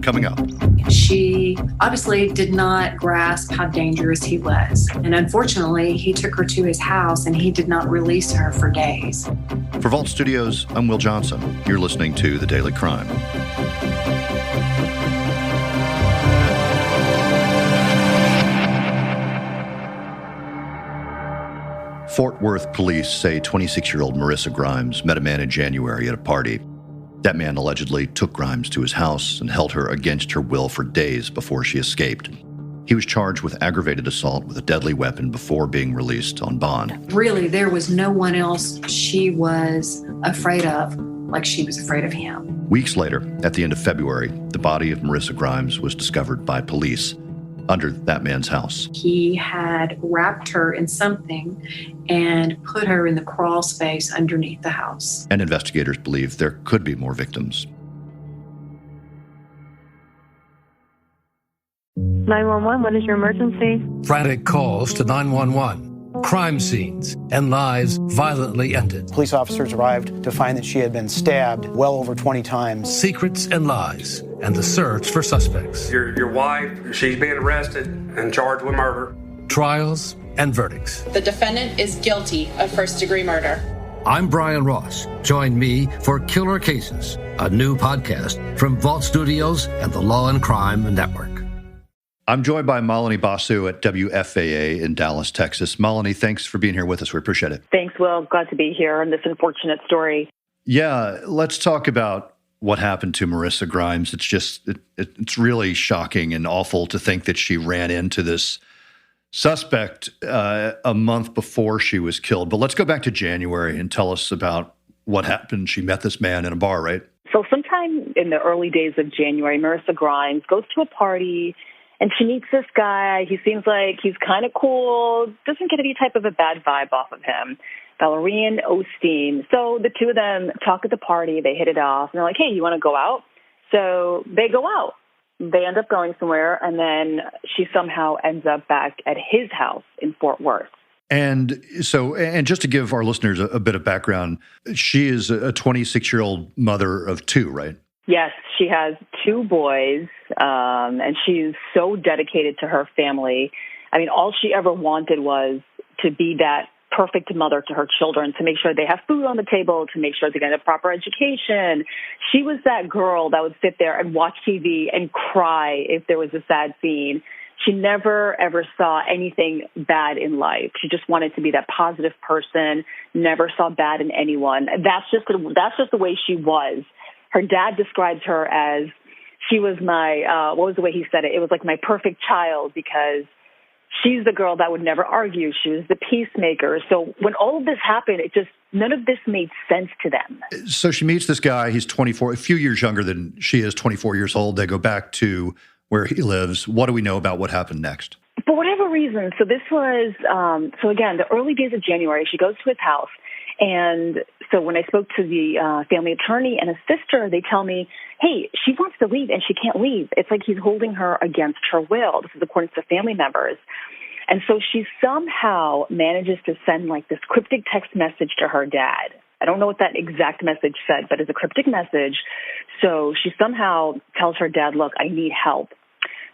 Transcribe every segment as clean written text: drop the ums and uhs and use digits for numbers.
coming up. She obviously did not grasp how dangerous he was. And unfortunately, he took her to his house and he did not release her for days. For Vault Studios, I'm Will Johnson. You're listening to The Daily Crime. Fort Worth police say 26-year-old Marissa Grimes met a man in January at a party. That man allegedly took Grimes to his house and held her against her will for days before she escaped. He was charged with aggravated assault with a deadly weapon before being released on bond. Really, there was no one else she was afraid of like she was afraid of him. Weeks later, at the end of February, the body of Marissa Grimes was discovered by police under that man's house. He had wrapped her in something and put her in the crawl space underneath the house. And investigators believe there could be more victims. 911, what is your emergency? Frantic calls to 911. Crime scenes and lives violently ended. Police officers arrived to find that she had been stabbed well over 20 times. Secrets and lies, and the search for suspects. Your wife, she's being arrested and charged with murder. Trials and verdicts. The defendant is guilty of first-degree murder. I'm Brian Ross. Join me for Killer Cases, a new podcast from Vault Studios and the Law and Crime Network. I'm joined by Malini Basu at WFAA in Dallas, Texas. Malini, thanks for being here with us. We appreciate it. Thanks, Will. Glad to be here on this unfortunate story. Yeah, let's talk about what happened to Marissa Grimes. It's just, it's really shocking and awful to think that she ran into this suspect a month before she was killed. But let's go back to January and tell us about what happened. She met this man in a bar, right? So sometime in the early days of January, Marissa Grimes goes to a party and she meets this guy. He seems like he's kind of cool, doesn't get any type of a bad vibe off of him. Valerian Osteen. So the two of them talk at the party. They hit it off. And they're like, hey, you want to go out? So they go out. They end up going somewhere. And then she somehow ends up back at his house in Fort Worth. And so, and just to give our listeners a bit of background, she is a 26-year-old mother of two, right? Yes, she has two boys, and she's so dedicated to her family. I mean, all she ever wanted was to be that perfect mother to her children, to make sure they have food on the table, to make sure they get a proper education. She was that girl that would sit there and watch TV and cry if there was a sad scene. She never, ever saw anything bad in life. She just wanted to be that positive person, never saw bad in anyone. That's just the way she was. Her dad describes her as, she was my, what was the way he said it? It was like my perfect child, because she's the girl that would never argue. She was the peacemaker. So when all of this happened, none of this made sense to them. So she meets this guy. He's 24, a few years younger than she is, 24 years old. They go back to where he lives. What do we know about what happened next? For whatever reason, so this was, so again, the early days of January, she goes to his house. And so when I spoke to the family attorney and his sister, they tell me, hey, she wants to leave and she can't leave. It's like he's holding her against her will. This is according to family members. And so she somehow manages to send like this cryptic text message to her dad. I don't know what that exact message said, but it's a cryptic message. So she somehow tells her dad, look, I need help.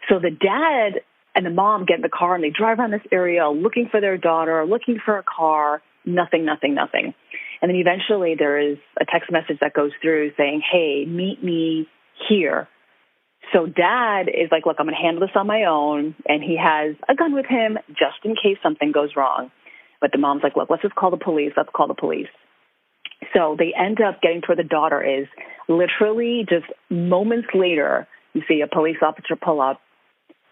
So the dad and the mom get in the car and they drive around this area looking for their daughter, looking for a car. Nothing. And then eventually there is a text message that goes through saying, hey, meet me here. So dad is like, look, I'm going to handle this on my own. And he has a gun with him just in case something goes wrong. But the mom's like, look, let's just call the police. Let's call the police. So they end up getting to where the daughter is. Literally just moments later, you see a police officer pull up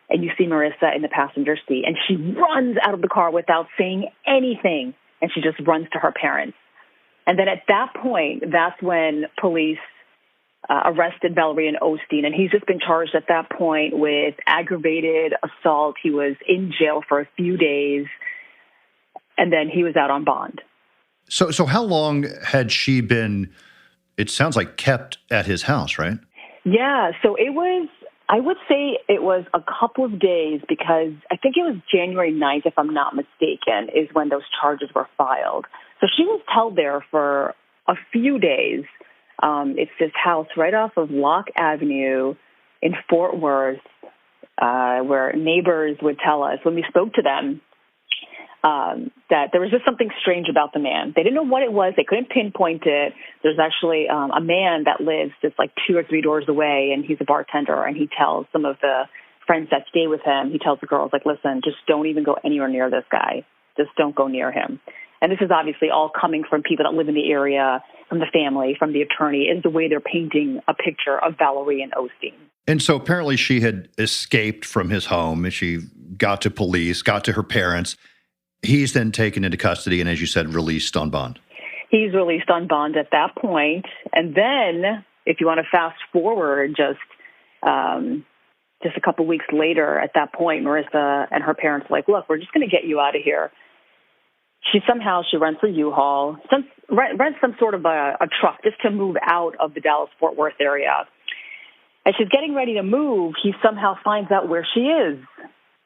and you see Marissa in the passenger seat. And she runs out of the car without saying anything. And she just runs to her parents. And then at that point, that's when police arrested Valerian Osteen. And he's just been charged at that point with aggravated assault. He was in jail for a few days, and then he was out on bond. So how long had she been, it sounds like, kept at his house, right? Yeah, so it was, I would say it was a couple of days, because I think it was January 9th, if I'm not mistaken, is when those charges were filed. So she was held there for a few days. It's this house right off of Locke Avenue in Fort Worth, where neighbors would tell us when we spoke to them that there was just something strange about the man. They didn't know what it was. They couldn't pinpoint it. There's actually a man that lives just like 2 or 3 doors away, and he's a bartender, and he tells some of the friends that stay with him, he tells the girls, like, listen, just don't even go anywhere near this guy. Just don't go near him. And this is obviously all coming from people that live in the area, from the family, from the attorney, is the way they're painting a picture of Valerie and Osteen. And so apparently she had escaped from his home, and she got to police, got to her parents. He's then taken into custody and, as you said, released on bond. He's released on bond at that point. And then, if you want to fast forward just a couple weeks later, at that point, Marissa and her parents were like, look, we're just going to get you out of here. She rents a U-Haul, rents some sort of a truck just to move out of the Dallas-Fort Worth area. As she's getting ready to move, he somehow finds out where she is.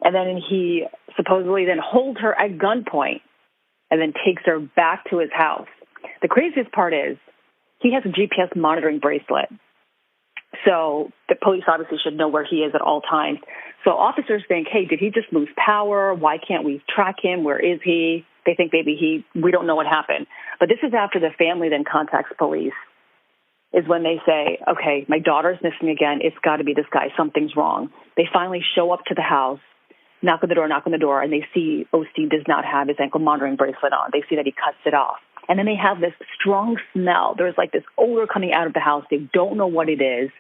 And then he supposedly then holds her at gunpoint and then takes her back to his house. The craziest part is he has a GPS monitoring bracelet. So the police obviously should know where he is at all times. So officers think, hey, did he just lose power? Why can't we track him? Where is he? They think maybe we don't know what happened. But this is after the family then contacts police, is when they say, okay, my daughter's missing again. It's got to be this guy. Something's wrong. They finally show up to the house, knock on the door, and they see Osteen does not have his ankle monitoring bracelet on. They see that he cuts it off. And then they have this strong smell. There's like this odor coming out of the house. They don't know what it is.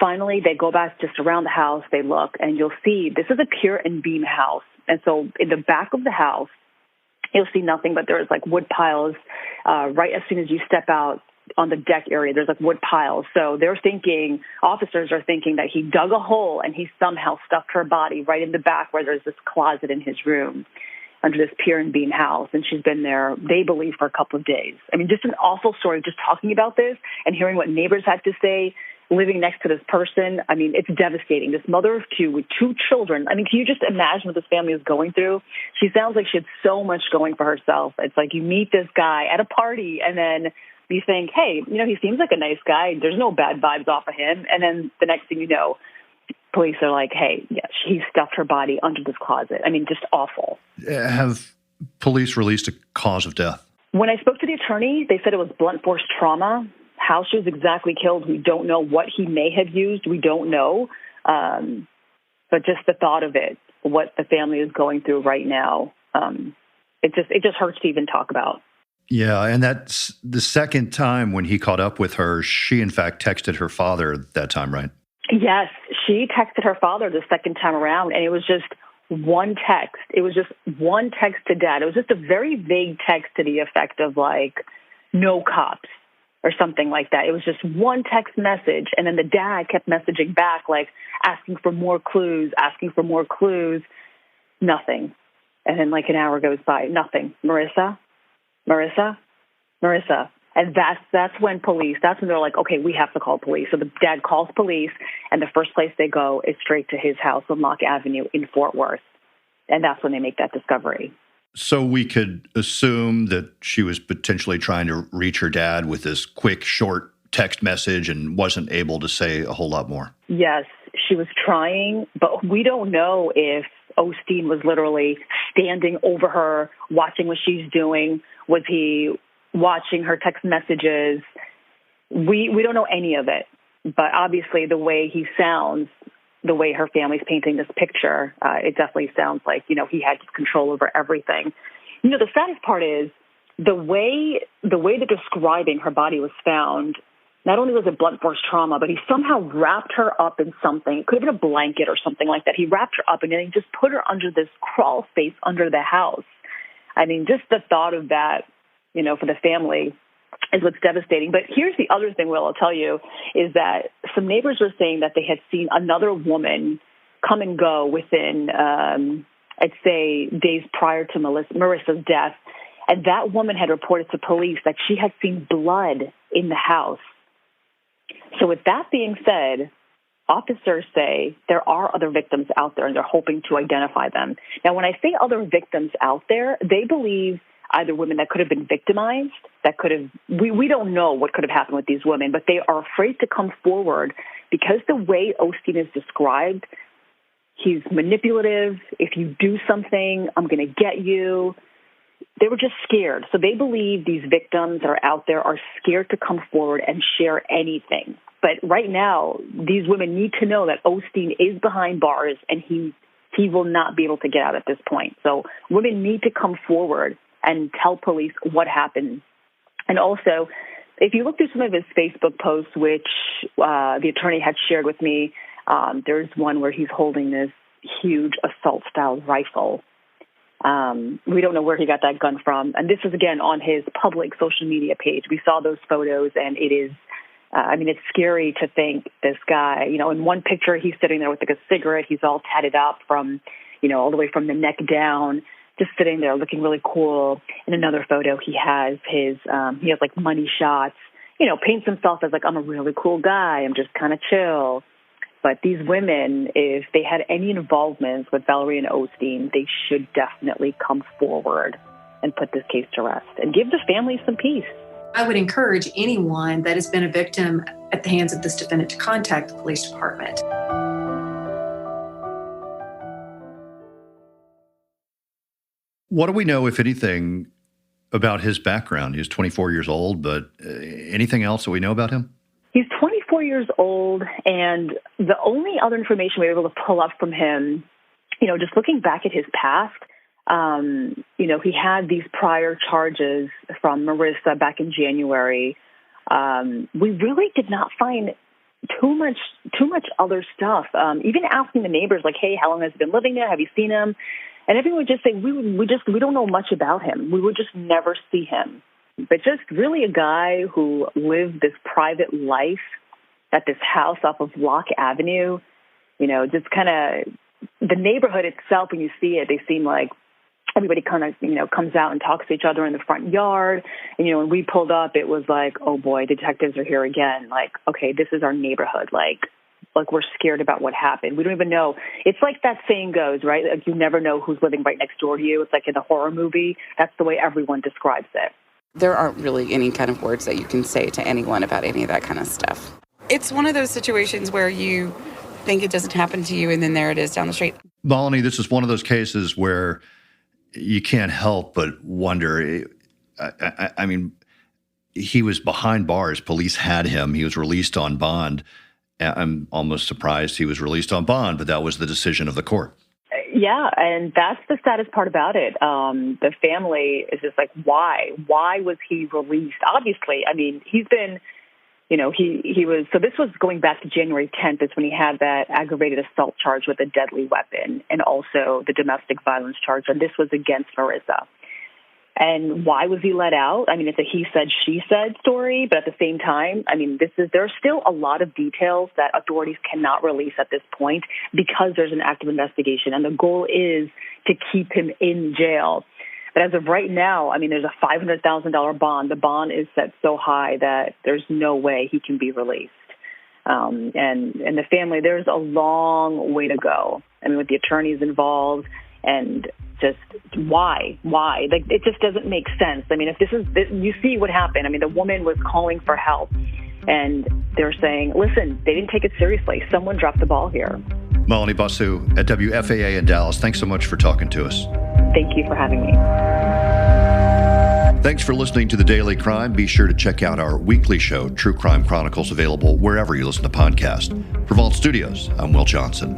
Finally, they go back just around the house. They look, and you'll see this is a pier and beam house. And so in the back of the house, you'll see nothing, but there's like wood piles. Right as soon as you step out on the deck area, there's like wood piles. So officers are thinking that he dug a hole and he somehow stuffed her body right in the back where there's this closet in his room under this pier and beam house. And she's been there, they believe, for a couple of days. I mean, just an awful story, just talking about this and hearing what neighbors had to say, living next to this person. I mean, it's devastating. This mother of 2 with 2 children. I mean, can you just imagine what this family is going through? She sounds like she had so much going for herself. It's like you meet this guy at a party and then you think, hey, he seems like a nice guy. There's no bad vibes off of him. And then the next thing you know, police are like, hey, yeah, he stuffed her body under this closet. I mean, just awful. Have police released a cause of death? When I spoke to the attorney, they said it was blunt force trauma. How she was exactly killed, we don't know. What he may have used, we don't know. But just the thought of it, what the family is going through right now, it just hurts to even talk about. Yeah, and that's the second time when he caught up with her. She, in fact, texted her father that time, right? Yes, she texted her father the second time around, and it was just one text. It was just one text to Dad. It was just a very vague text to the effect of, like, no cops or something like that. It was just one text message, and then the dad kept messaging back, like, asking for more clues, nothing. And then, like, an hour goes by, nothing. Marissa. And that's when they're like, okay, we have to call police. So the dad calls police, and the first place they go is straight to his house on Locke Avenue in Fort Worth. And that's when they make that discovery. So we could assume that she was potentially trying to reach her dad with this quick, short text message and wasn't able to say a whole lot more. Yes, she was trying, but we don't know if Osteen was literally standing over her, watching what she's doing. Was he watching her text messages? We don't know any of it. But obviously the way he sounds, the way her family's painting this picture, it definitely sounds like, he had control over everything. The saddest part is the way they're describing her body was found. Not only was it blunt force trauma, but he somehow wrapped her up in something. It could have been a blanket or something like that. He wrapped her up and then he just put her under this crawl space under the house. I mean, just the thought of that, for the family is what's devastating. But here's the other thing, Will, I'll tell you, is that some neighbors were saying that they had seen another woman come and go within, I'd say, days prior to Marissa's death. And that woman had reported to police that she had seen blood in the house. So with that being said, officers say there are other victims out there and they're hoping to identify them. Now, when I say other victims out there, they believe either women that could have been victimized, we don't know what could have happened with these women, but they are afraid to come forward because the way Osteen is described, he's manipulative. If you do something, I'm going to get you. They were just scared. So they believe these victims that are out there are scared to come forward and share anything. But right now, these women need to know that Osteen is behind bars and he will not be able to get out at this point. So women need to come forward and tell police what happened. And also, if you look through some of his Facebook posts, which the attorney had shared with me, there's one where he's holding this huge assault-style rifle. We don't know where he got that gun from. And this is, again, on his public social media page. We saw those photos, and it is, it's scary to think this guy, in one picture, he's sitting there with like a cigarette. He's all tatted up from, all the way from the neck down, just sitting there looking really cool. In another photo, he has like money shots, paints himself as like, I'm a really cool guy. I'm just kind of chill. But these women, if they had any involvement with Valerie and Osteen, they should definitely come forward and put this case to rest and give the family some peace. I would encourage anyone that has been a victim at the hands of this defendant to contact the police department. What do we know, if anything, about his background? He's 24 years old, but anything else that we know about him? He's 24 years old, and the only other information we were able to pull up from him, just looking back at his past, he had these prior charges from Marissa back in January. We really did not find too much other stuff. Even asking the neighbors, like, hey, how long has he been living there? Have you seen him? And everyone would just say, we don't know much about him. We would just never see him. But just really a guy who lived this private life at this house off of Locke Avenue, just kind of the neighborhood itself, when you see it, they seem like everybody kind of, comes out and talks to each other in the front yard. And, when we pulled up, it was like, oh boy, detectives are here again. Like, okay, this is our neighborhood. Like we're scared about what happened. We don't even know. It's like that saying goes, right? Like you never know who's living right next door to you. It's like in a horror movie. That's the way everyone describes it. There aren't really any kind of words that you can say to anyone about any of that kind of stuff. It's one of those situations where you think it doesn't happen to you, and then there it is down the street. Malini, this is one of those cases where you can't help but wonder. I mean, he was behind bars. Police had him. He was released on bond. I'm almost surprised he was released on bond, but that was the decision of the court. Yeah, and that's the saddest part about it. The family is just like, why? Why was he released? Obviously, I mean, he's been, he was, so this was going back to January 10th is when he had that aggravated assault charge with a deadly weapon and also the domestic violence charge, and this was against Marissa. And why was he let out? I mean, it's a he said, she said story, but at the same time, I mean, there's still a lot of details that authorities cannot release at this point because there's an active investigation, and the goal is to keep him in jail. But as of right now, I mean, there's a $500,000 bond. The bond is set so high that there's no way he can be released. And the family, there's a long way to go. I mean, with the attorneys involved and just why? Like, it just doesn't make sense. I mean, if you see what happened. I mean, the woman was calling for help, and they're saying, listen, they didn't take it seriously. Someone dropped the ball here. Malini Basu at WFAA in Dallas. Thanks so much for talking to us. Thank you for having me. Thanks for listening to The Daily Crime. Be sure to check out our weekly show, True Crime Chronicles, available wherever you listen to podcasts. For Vault Studios, I'm Will Johnson.